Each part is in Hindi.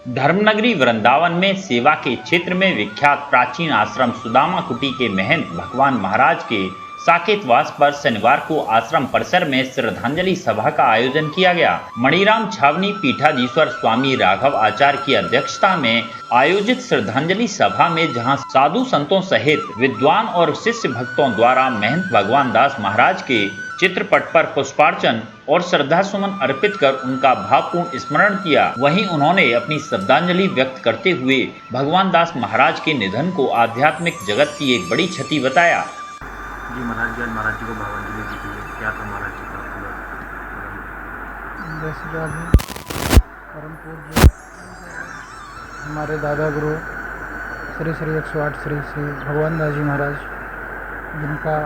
धर्मनगरी वृंदावन में सेवा के क्षेत्र में विख्यात प्राचीन आश्रम सुदामा कुटी के महंत भगवान महाराज के साकेतवास पर शनिवार को आश्रम परिसर में श्रद्धांजलि सभा का आयोजन किया गया। मणिराम छावनी पीठाधीश्वर स्वामी राघव आचार्य की अध्यक्षता में आयोजित श्रद्धांजलि सभा में जहां साधु संतों सहित विद्वान और शिष्य भक्तों द्वारा महंत भगवान दास महाराज के चित्रपट पर पुष्पार्चन और श्रद्धा सुमन अर्पित कर उनका भावपूर्ण स्मरण किया। वहीं उन्होंने अपनी श्रद्धांजलि व्यक्त करते हुए भगवान दास महाराज के निधन को आध्यात्मिक जगत की एक बड़ी क्षति बताया। जी महाराज जी को भावांजलि दी थी, क्या था महाराज जी का? परम पूज्य हमारे दादा गुरु श्री श्री 108 श्री श्री भगवान दास जी महाराज, जिनका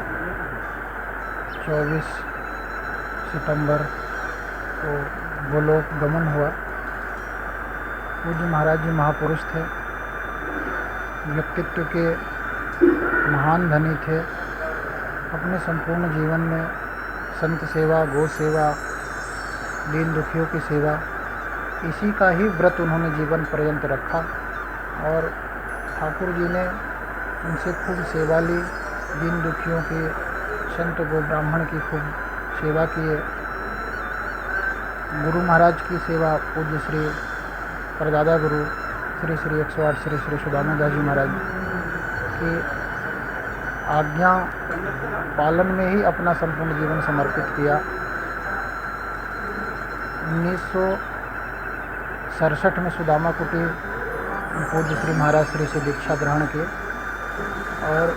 24 सितंबर को गोलोक गमन हुआ। पूज्य महाराज जी महापुरुष थे, व्यक्तित्व के महान धनी थे। अपने संपूर्ण जीवन में संत सेवा, गौ सेवा, दीन दुखियों की सेवा, इसी का ही व्रत उन्होंने जीवन पर्यंत रखा और ठाकुर जी ने उनसे खूब सेवा ली। दीन दुखियों की, संत गो ब्राह्मण की खूब सेवा किए। गुरु महाराज की सेवा पूज्य श्री परदादा गुरु श्री श्री 108 श्री श्री सुदामा दास जी महाराज की आज्ञा पालन में ही अपना संपूर्ण जीवन समर्पित किया। 1967 में सुदामा कुटी पूज्य श्री महाराज श्री से दीक्षा ग्रहण की और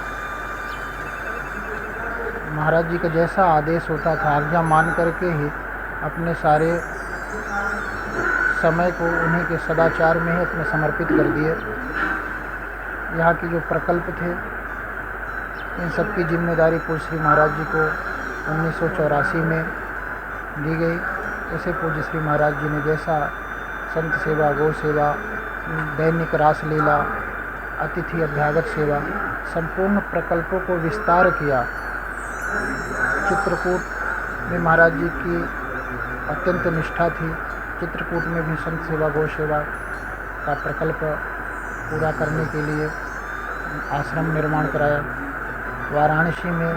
महाराज जी का जैसा आदेश होता था, आज्ञा मान करके ही अपने सारे समय को उन्हीं के सदाचार में ही अपने समर्पित कर दिए। यहाँ की जो प्रकल्प थे, इन सब की जिम्मेदारी पूज्य श्री महाराज जी को 1984 में दी गई। ऐसे पूज्य श्री महाराज जी ने जैसा संत सेवा, गौ सेवा, दैनिक रासलीला, अतिथि अभ्यागत सेवा, संपूर्ण प्रकल्पों को विस्तार किया। चित्रकूट में महाराज जी की अत्यंत निष्ठा थी। चित्रकूट में भी संत सेवा, गौ सेवा का प्रकल्प पूरा करने के लिए आश्रम निर्माण कराया। वाराणसी में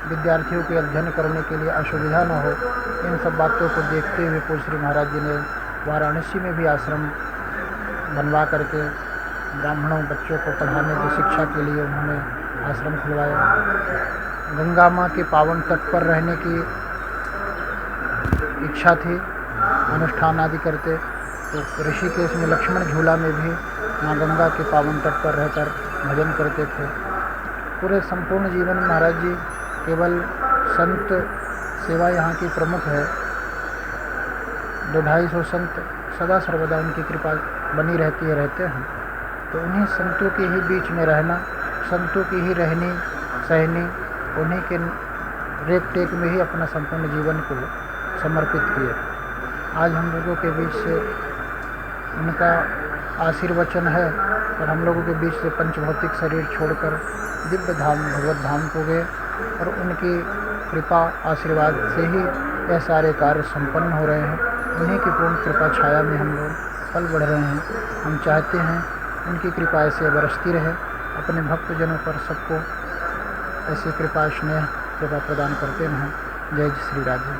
विद्यार्थियों के अध्ययन करने के लिए असुविधा न हो, इन सब बातों को देखते हुए पूज्य श्री महाराज जी ने वाराणसी में भी आश्रम बनवा करके ब्राह्मणों बच्चों को पढ़ाने की शिक्षा के लिए उन्होंने आश्रम खुलवाया। गंगा माँ के पावन तट पर रहने की इच्छा थी, अनुष्ठान आदि करते, तो ऋषिकेश में लक्ष्मण झूला में भी माँ गंगा के पावन तट पर रहकर भजन करते थे। पूरे संपूर्ण जीवन में महाराज जी केवल संत सेवा यहाँ की प्रमुख है। 200-250 संत सदा सर्वदा उनकी कृपा बनी रहती है, रहते हैं। तो उन्हीं संतों के ही बीच में रहना, संतों की ही रहनी सहनी, उन्हीं के रेख टेक में ही अपना संपूर्ण जीवन को समर्पित किए। आज हम लोगों के बीच से उनका आशीर्वचन है और हम लोगों के बीच से पंचभौतिक शरीर छोड़कर दिव्य धाम भगवत धाम को गए और उनकी कृपा आशीर्वाद से ही यह सारे कार्य संपन्न हो रहे हैं। उन्हीं की पूर्ण कृपा छाया में हम लोग पल बढ़ रहे हैं। हम चाहते हैं उनकी कृपा ऐसे बरसती रहे, अपने भक्तजनों पर सबको ऐसी कृपा स्नेह कृपा प्रदान करते रहें। जय श्री राधे।